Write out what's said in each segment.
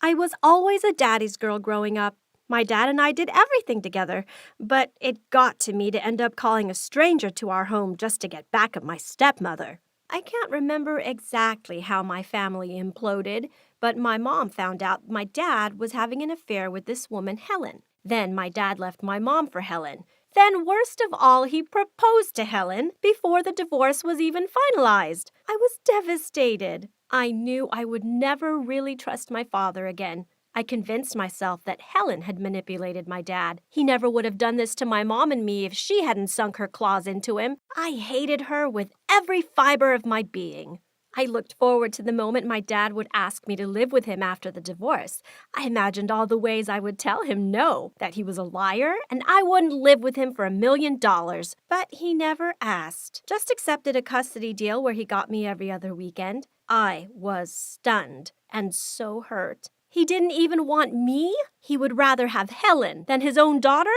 I was always a daddy's girl growing up. My dad and I did everything together, but it got to me to end up calling a stranger to our home just to get back at my stepmother. I can't remember exactly how my family imploded, but my mom found out my dad was having an affair with this woman, Helen. Then my dad left my mom for Helen. Then, worst of all, he proposed to Helen before the divorce was even finalized. I was devastated. I knew I would never really trust my father again. I convinced myself that Helen had manipulated my dad. He never would have done this to my mom and me if she hadn't sunk her claws into him. I hated her with every fiber of my being. I looked forward to the moment my dad would ask me to live with him after the divorce. I imagined all the ways I would tell him no, that he was a liar, and I wouldn't live with him for $1 million. But he never asked, just accepted a custody deal where he got me every other weekend. I was stunned and so hurt. He didn't even want me? He would rather have Helen than his own daughter?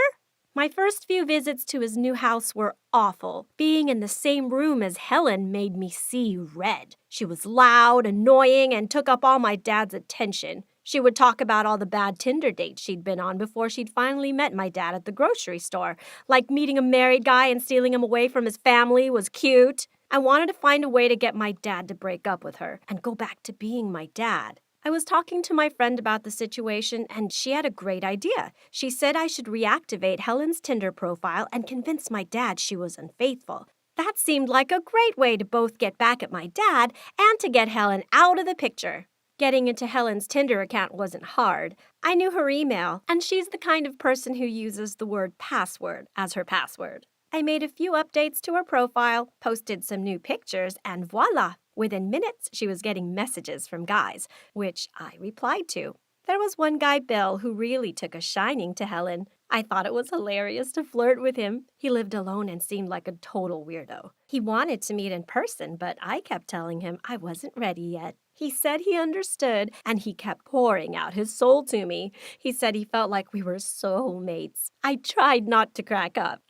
My first few visits to his new house were awful. Being in the same room as Helen made me see red. She was loud, annoying, and took up all my dad's attention. She would talk about all the bad Tinder dates she'd been on before she'd finally met my dad at the grocery store. Like meeting a married guy and stealing him away from his family was cute. I wanted to find a way to get my dad to break up with her and go back to being my dad. I was talking to my friend about the situation, and she had a great idea. She said I should reactivate Helen's Tinder profile and convince my dad she was unfaithful. That seemed like a great way to both get back at my dad and to get Helen out of the picture. Getting into Helen's Tinder account wasn't hard. I knew her email, and she's the kind of person who uses the word password as her password. I made a few updates to her profile, posted some new pictures, and voila! Within minutes, she was getting messages from guys, which I replied to. There was one guy, Bill, who really took a shining to Helen. I thought it was hilarious to flirt with him. He lived alone and seemed like a total weirdo. He wanted to meet in person, but I kept telling him I wasn't ready yet. He said he understood, and he kept pouring out his soul to me. He said he felt like we were soulmates. I tried not to crack up.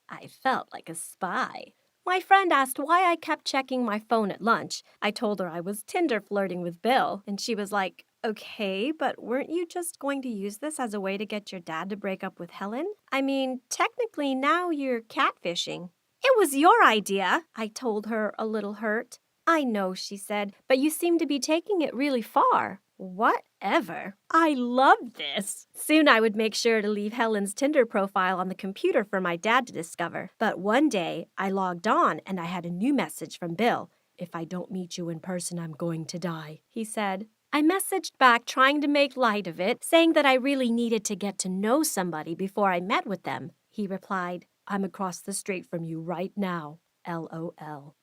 I felt like a spy. My friend asked why I kept checking my phone at lunch. I told her I was Tinder flirting with Bill, and she was like, okay, but weren't you just going to use this as a way to get your dad to break up with Helen? I mean, technically now you're catfishing. It was your idea, I told her, a little hurt. I know, she said, but you seem to be taking it really far. Whatever. I loved this. Soon I would make sure to leave Helen's Tinder profile on the computer for my dad to discover. But one day, I logged on and I had a new message from Bill. If I don't meet you in person, I'm going to die, he said. I messaged back trying to make light of it, saying that I really needed to get to know somebody before I met with them. He replied, I'm across the street from you right now. LOL.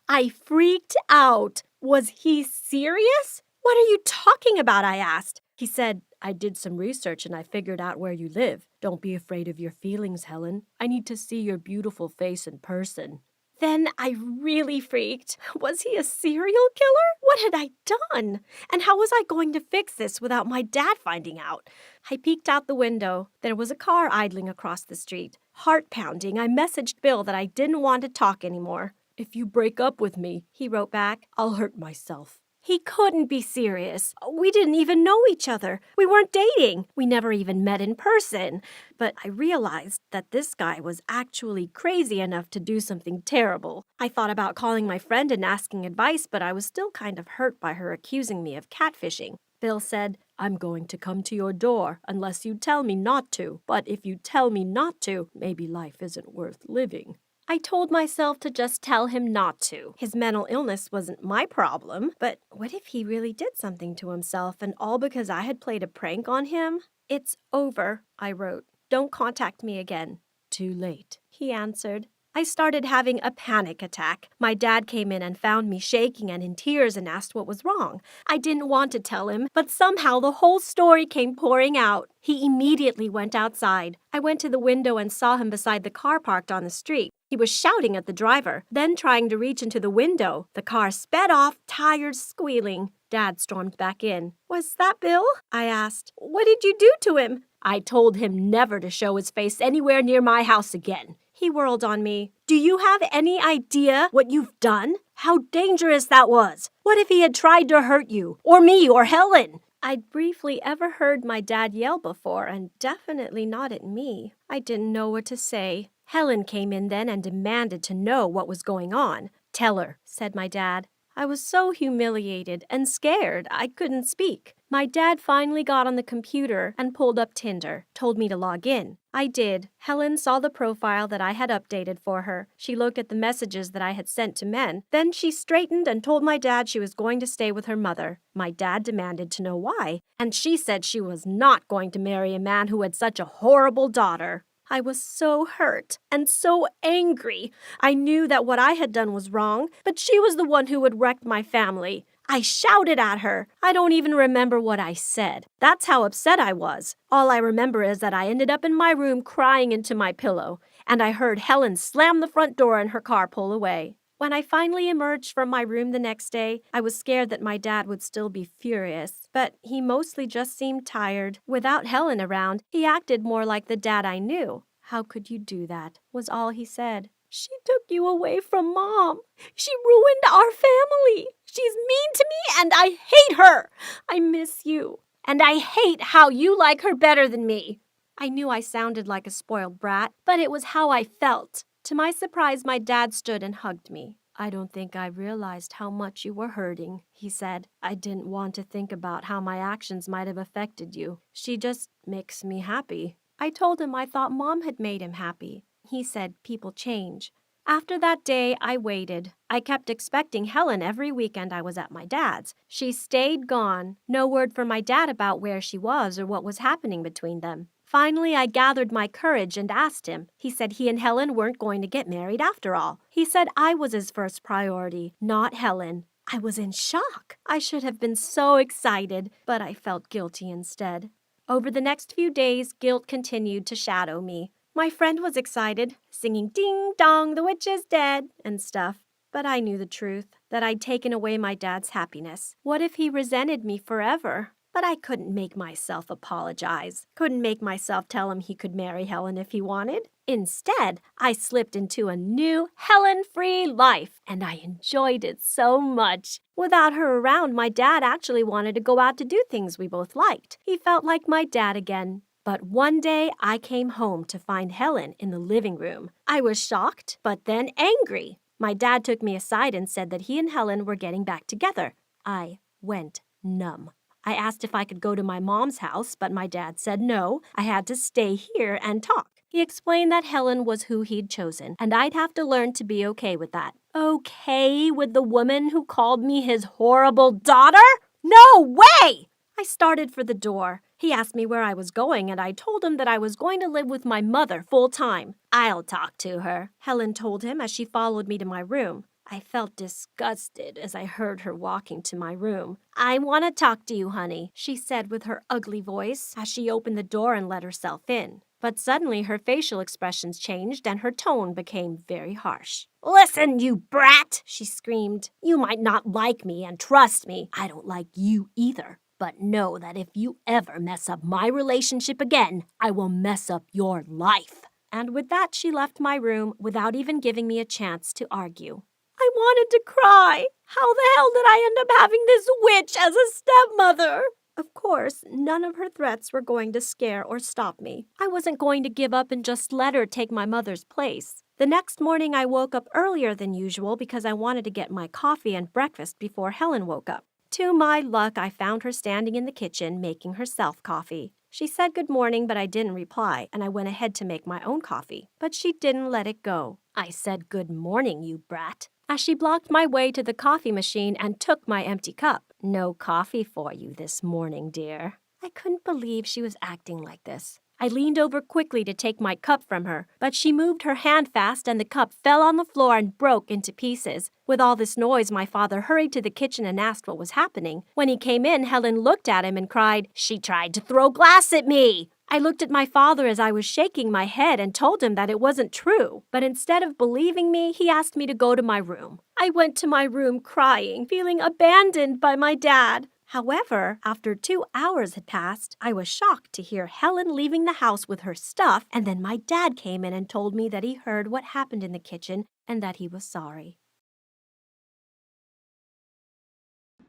I freaked out. Was he serious? What are you talking about? I asked. He said, I did some research and I figured out where you live. Don't be afraid of your feelings, Helen. I need to see your beautiful face in person. Then I really freaked. Was he a serial killer? What had I done? And how was I going to fix this without my dad finding out? I peeked out the window. There was a car idling across the street. Heart pounding, I messaged Bill that I didn't want to talk anymore. If you break up with me, he wrote back, I'll hurt myself. He couldn't be serious. We didn't even know each other. We weren't dating. We never even met in person. But I realized that this guy was actually crazy enough to do something terrible. I thought about calling my friend and asking advice, but I was still kind of hurt by her accusing me of catfishing. Bill said, I'm going to come to your door unless you tell me not to. But if you tell me not to, maybe life isn't worth living. I told myself to just tell him not to. His mental illness wasn't my problem, but what if he really did something to himself and all because I had played a prank on him? It's over, I wrote. Don't contact me again. Too late, he answered. I started having a panic attack. My dad came in and found me shaking and in tears and asked what was wrong. I didn't want to tell him, but somehow the whole story came pouring out. He immediately went outside. I went to the window and saw him beside the car parked on the street. He was shouting at the driver, then trying to reach into the window. The car sped off, tires squealing. Dad stormed back in. Was that Bill? I asked. What did you do to him? I told him never to show his face anywhere near my house again. He whirled on me. Do you have any idea what you've done? How dangerous that was? What if he had tried to hurt you, or me, or Helen? I'd briefly ever heard my dad yell before, and definitely not at me. I didn't know what to say. Helen came in then and demanded to know what was going on. Tell her, said my dad. I was so humiliated and scared I couldn't speak. My dad finally got on the computer and pulled up Tinder, told me to log in. I did. Helen saw the profile that I had updated for her. She looked at the messages that I had sent to men. Then she straightened and told my dad she was going to stay with her mother. My dad demanded to know why, and she said she was not going to marry a man who had such a horrible daughter. I was so hurt and so angry. I knew that what I had done was wrong, but she was the one who had wrecked my family. I shouted at her. I don't even remember what I said. That's how upset I was. All I remember is that I ended up in my room crying into my pillow, and I heard Helen slam the front door and her car pull away. When I finally emerged from my room the next day, I was scared that my dad would still be furious, but he mostly just seemed tired. Without Helen around, he acted more like the dad I knew. How could you do that? Was all he said. She took you away from Mom. She ruined our family. She's mean to me and I hate her. I miss you. And I hate how you like her better than me. I knew I sounded like a spoiled brat, but it was how I felt. To my surprise, my dad stood and hugged me. I don't think I realized how much you were hurting, he said. I didn't want to think about how my actions might have affected you. She just makes me happy. I told him I thought Mom had made him happy. He said people change. After that day, I waited. I kept expecting Helen every weekend I was at my dad's. She stayed gone. No word from my dad about where she was or what was happening between them. Finally, I gathered my courage and asked him. He said he and Helen weren't going to get married after all. He said I was his first priority, not Helen. I was in shock. I should have been so excited, but I felt guilty instead. Over the next few days, guilt continued to shadow me. My friend was excited, singing ding dong, the witch is dead, and stuff. But I knew the truth, that I'd taken away my dad's happiness. What if he resented me forever? But I couldn't make myself apologize. Couldn't make myself tell him he could marry Helen if he wanted. Instead, I slipped into a new Helen-free life, and I enjoyed it so much. Without her around, my dad actually wanted to go out to do things we both liked. He felt like my dad again. But one day, I came home to find Helen in the living room. I was shocked, but then angry. My dad took me aside and said that he and Helen were getting back together. I went numb. I asked if I could go to my mom's house, but my dad said no, I had to stay here and talk. He explained that Helen was who he'd chosen, and I'd have to learn to be okay with that. Okay with the woman who called me his horrible daughter? No way! I started for the door. He asked me where I was going, and I told him that I was going to live with my mother full time. I'll talk to her, Helen told him as she followed me to my room. I felt disgusted as I heard her walking to my room. I want to talk to you, honey, she said with her ugly voice as she opened the door and let herself in. But suddenly her facial expressions changed and her tone became very harsh. Listen, you brat, she screamed. You might not like me, and trust me, I don't like you either. But know that if you ever mess up my relationship again, I will mess up your life. And with that, she left my room without even giving me a chance to argue. I wanted to cry. How the hell did I end up having this witch as a stepmother? Of course, none of her threats were going to scare or stop me. I wasn't going to give up and just let her take my mother's place. The next morning, I woke up earlier than usual because I wanted to get my coffee and breakfast before Helen woke up. To my luck, I found her standing in the kitchen making herself coffee. She said good morning, but I didn't reply, and I went ahead to make my own coffee. But she didn't let it go. I said, good morning, you brat, as she blocked my way to the coffee machine and took my empty cup. No coffee for you this morning, dear. I couldn't believe she was acting like this. I leaned over quickly to take my cup from her, but she moved her hand fast and the cup fell on the floor and broke into pieces. With all this noise, my father hurried to the kitchen and asked what was happening. When he came in, Helen looked at him and cried, "She tried to throw glass at me!" I looked at my father as I was shaking my head and told him that it wasn't true. But instead of believing me, he asked me to go to my room. I went to my room crying, feeling abandoned by my dad. However, after 2 hours had passed, I was shocked to hear Helen leaving the house with her stuff, and then my dad came in and told me that he heard what happened in the kitchen and that he was sorry.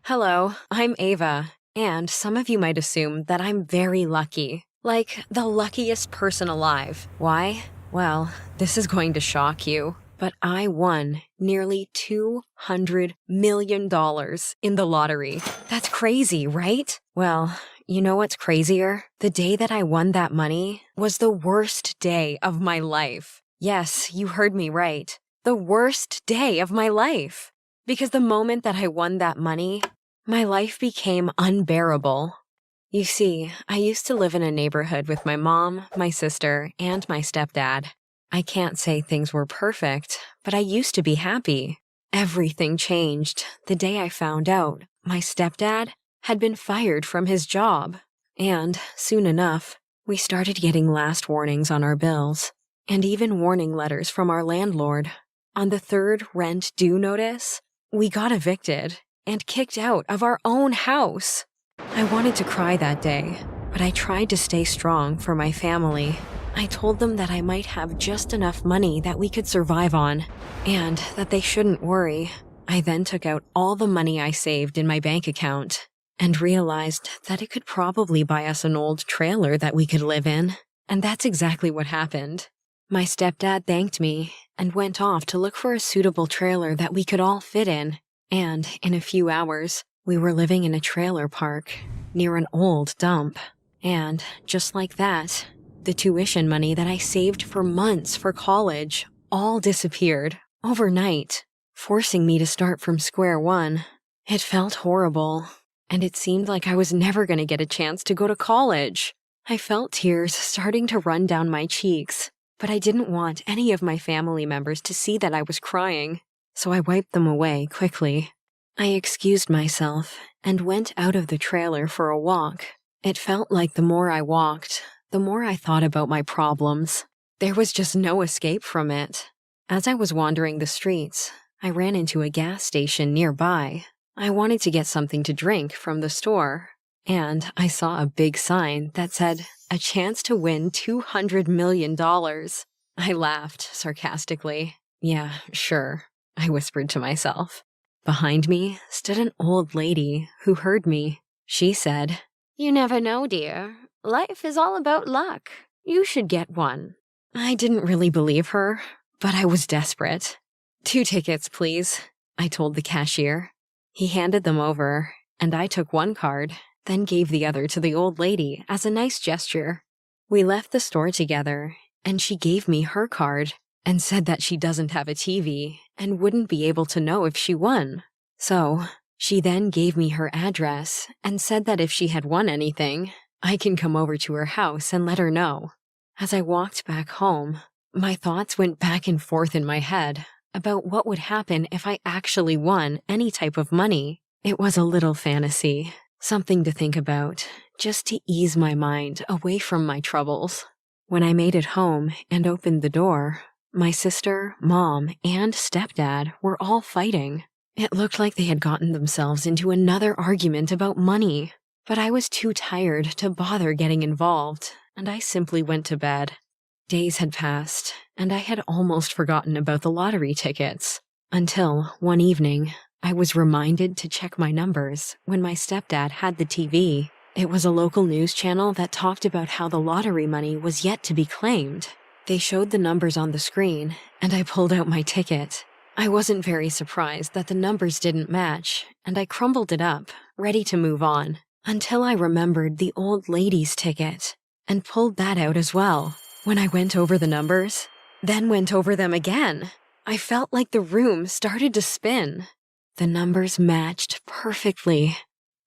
Hello, I'm Ava, and some of you might assume that I'm very lucky. Like, the luckiest person alive. Why? Well, this is going to shock you, but I won nearly $200 million in the lottery. That's crazy, right? Well, you know what's crazier? The day that I won that money was the worst day of my life. Yes, you heard me right. The worst day of my life. Because the moment that I won that money, my life became unbearable. You see, I used to live in a neighborhood with my mom, my sister, and my stepdad. I can't say things were perfect, but I used to be happy. Everything changed the day I found out my stepdad had been fired from his job. And, soon enough, we started getting last warnings on our bills, and even warning letters from our landlord. On the third rent due notice, we got evicted and kicked out of our own house. I wanted to cry that day, but I tried to stay strong for my family. I told them that I might have just enough money that we could survive on, and that they shouldn't worry. I then took out all the money I saved in my bank account, and realized that it could probably buy us an old trailer that we could live in. And that's exactly what happened. My stepdad thanked me and went off to look for a suitable trailer that we could all fit in. And in a few hours, we were living in a trailer park near an old dump. And just like that, the tuition money that I saved for months for college all disappeared overnight, forcing me to start from square one. It felt horrible, and it seemed like I was never going to get a chance to go to college. I felt tears starting to run down my cheeks, but I didn't want any of my family members to see that I was crying. So I wiped them away quickly. I excused myself and went out of the trailer for a walk. It felt like the more I walked, the more I thought about my problems. There was just no escape from it. As I was wandering the streets, I ran into a gas station nearby. I wanted to get something to drink from the store, and I saw a big sign that said, "A chance to win $200 million. I laughed sarcastically. Yeah, sure, I whispered to myself. Behind me stood an old lady who heard me. She said, "You never know, dear. Life is all about luck. You should get one." I didn't really believe her, but I was desperate. "2 tickets, please," I told the cashier. He handed them over, and I took one card, then gave the other to the old lady as a nice gesture. We left the store together, and she gave me her card and said that she doesn't have a TV and wouldn't be able to know if she won. So, she then gave me her address and said that if she had won anything, I can come over to her house and let her know. As I walked back home, my thoughts went back and forth in my head about what would happen if I actually won any type of money. It was a little fantasy, something to think about, just to ease my mind away from my troubles. When I made it home and opened the door, my sister, mom, and stepdad were all fighting. It looked like they had gotten themselves into another argument about money, but I was too tired to bother getting involved, and I simply went to bed. Days had passed, and I had almost forgotten about the lottery tickets, until one evening, I was reminded to check my numbers when my stepdad had the TV. It was a local news channel that talked about how the lottery money was yet to be claimed. They showed the numbers on the screen, and I pulled out my ticket. I wasn't very surprised that the numbers didn't match, and I crumbled it up, ready to move on, until I remembered the old lady's ticket, and pulled that out as well. When I went over the numbers, then went over them again, I felt like the room started to spin. The numbers matched perfectly.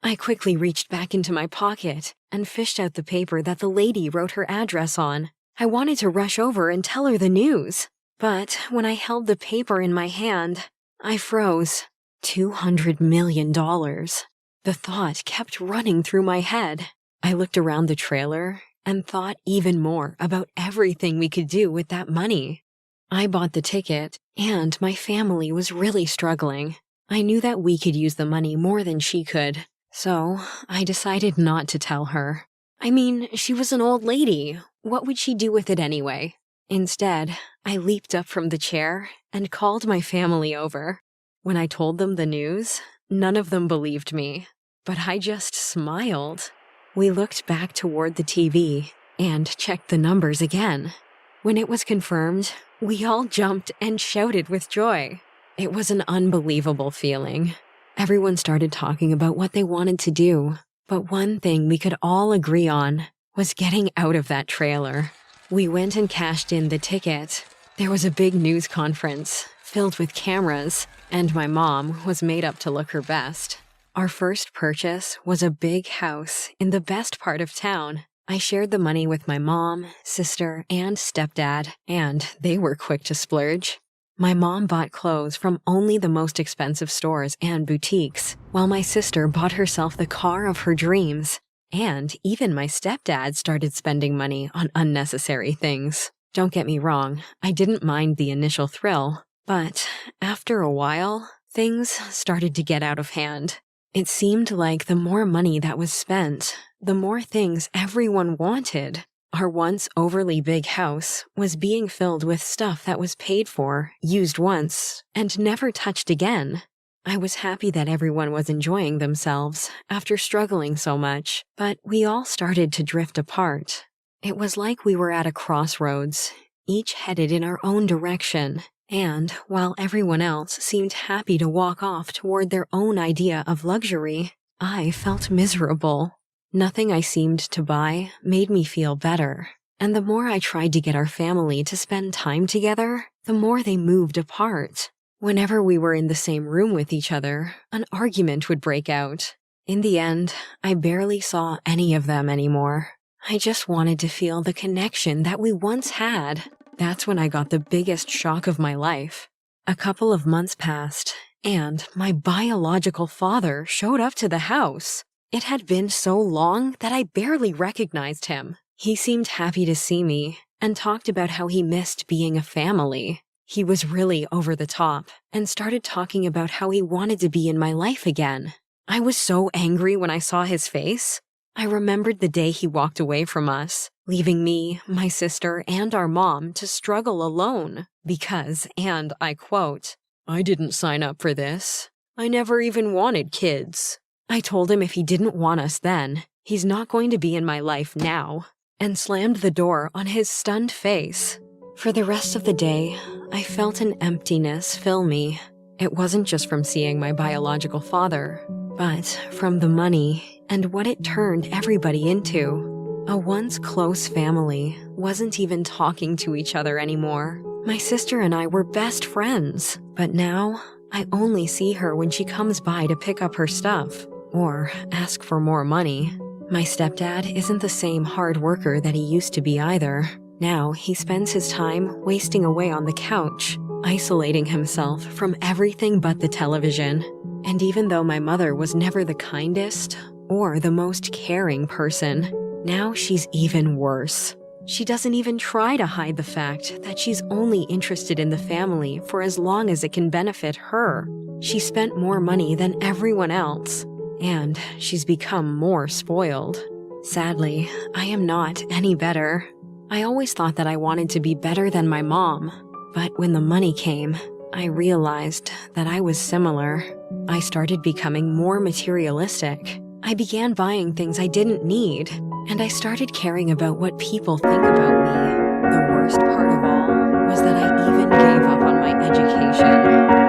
I quickly reached back into my pocket and fished out the paper that the lady wrote her address on. I wanted to rush over and tell her the news, but when I held the paper in my hand, I froze. $200 million. The thought kept running through my head. I looked around the trailer and thought even more about everything we could do with that money. I bought the ticket, and my family was really struggling. I knew that we could use the money more than she could, So I decided not to tell her. I mean, she was an old lady. What would she do with it anyway? Instead, I leaped up from the chair and called my family over. When I told them the news, none of them believed me, but I just smiled. We looked back toward the TV and checked the numbers again. When it was confirmed, we all jumped and shouted with joy. It was an unbelievable feeling. Everyone started talking about what they wanted to do, but one thing we could all agree on was getting out of that trailer. We went and cashed in the ticket. There was a big news conference filled with cameras, and my mom was made up to look her best. Our first purchase was a big house in the best part of town. I shared the money with my mom, sister, and stepdad, and they were quick to splurge. My mom bought clothes from only the most expensive stores and boutiques, while my sister bought herself the car of her dreams. And even my stepdad started spending money on unnecessary things. Don't get me wrong, I didn't mind the initial thrill, but after a while, things started to get out of hand. It seemed like the more money that was spent, the more things everyone wanted. Our once overly big house was being filled with stuff that was paid for, used once, and never touched again. I was happy that everyone was enjoying themselves after struggling so much, but we all started to drift apart. It was like we were at a crossroads, each headed in our own direction, and while everyone else seemed happy to walk off toward their own idea of luxury, I felt miserable. Nothing I seemed to buy made me feel better, and the more I tried to get our family to spend time together, the more they moved apart. Whenever we were in the same room with each other, an argument would break out. In the end, I barely saw any of them anymore. I just wanted to feel the connection that we once had. That's when I got the biggest shock of my life. A couple of months passed, and my biological father showed up to the house. It had been so long that I barely recognized him. He seemed happy to see me and talked about how he missed being a family. He was really over the top and started talking about how he wanted to be in my life again. I was so angry when I saw his face. I remembered the day he walked away from us, leaving me, my sister, and our mom to struggle alone because, and I quote, "I didn't sign up for this. I never even wanted kids." I told him if he didn't want us then, he's not going to be in my life now, and slammed the door on his stunned face. For the rest of the day, I felt an emptiness fill me. It wasn't just from seeing my biological father, but from the money and what it turned everybody into. A once close family wasn't even talking to each other anymore. My sister and I were best friends, but now I only see her when she comes by to pick up her stuff or ask for more money. My stepdad isn't the same hard worker that he used to be either. Now he spends his time wasting away on the couch, isolating himself from everything but the television. And even though my mother was never the kindest or the most caring person, now she's even worse. She doesn't even try to hide the fact that she's only interested in the family for as long as it can benefit her. She spent more money than everyone else, and she's become more spoiled. Sadly, I am not any better. I always thought that I wanted to be better than my mom, but when the money came, I realized that I was similar. I started becoming more materialistic. I began buying things I didn't need, and I started caring about what people think about me. The worst part of all was that I even gave up on my education.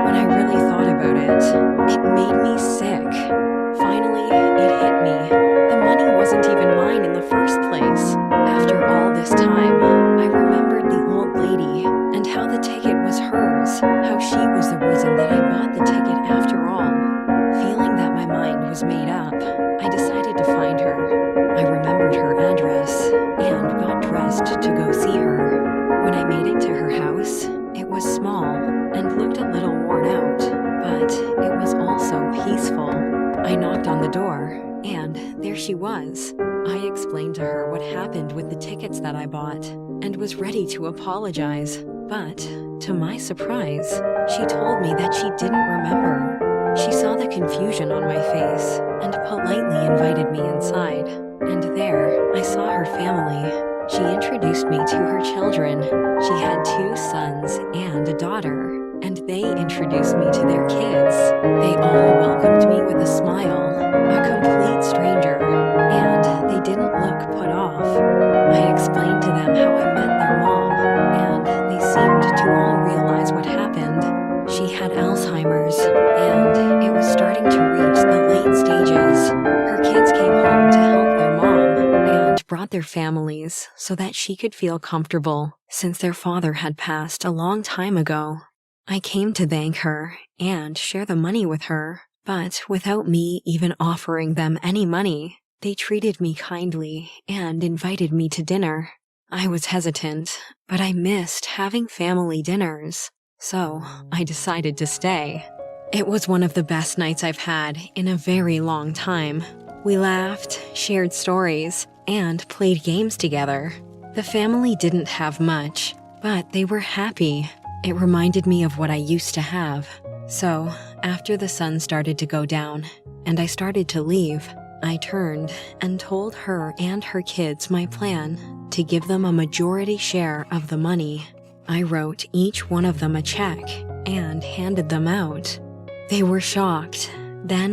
When I really thought about it made me sick. Finally, it hit me. The money wasn't even mine in the first place. After all this time, I remembered the old lady and how the ticket was hers, how she was the reason that I bought the ticket after all. Feeling that my mind was made up, I decided to find her. I remembered her address and got dressed to go see her. When I made it to her house, it was small and looked a little worn out, but it was also peaceful. I knocked on the door, and there she was. I explained to her what happened with the tickets that I bought and was ready to apologize, but to my surprise, she told me that she didn't remember. She saw the confusion on my face and politely invited me inside. And there, I saw her family. She introduced me to her children. She had 2 sons and a daughter, and they introduced me to their kids. They all welcomed me with a smile, a complete stranger, and they didn't look put off. I explained to them how I met their mom, and they seemed to all realize what happened. She had Alzheimer's, and it was starting to reach the late stages. Her kids came home to help their mom and brought their families so that she could feel comfortable since their father had passed a long time ago. I came to thank her and share the money with her, but without me even offering them any money, they treated me kindly and invited me to dinner. I was hesitant, but I missed having family dinners, so I decided to stay. It was one of the best nights I've had in a very long time. We laughed, shared stories, and played games together. The family didn't have much, but they were happy. It reminded me of what I used to have. So, after the sun started to go down, and I started to leave, I turned and told her and her kids my plan to give them a majority share of the money. I wrote each one of them a check and handed them out. They were shocked. Then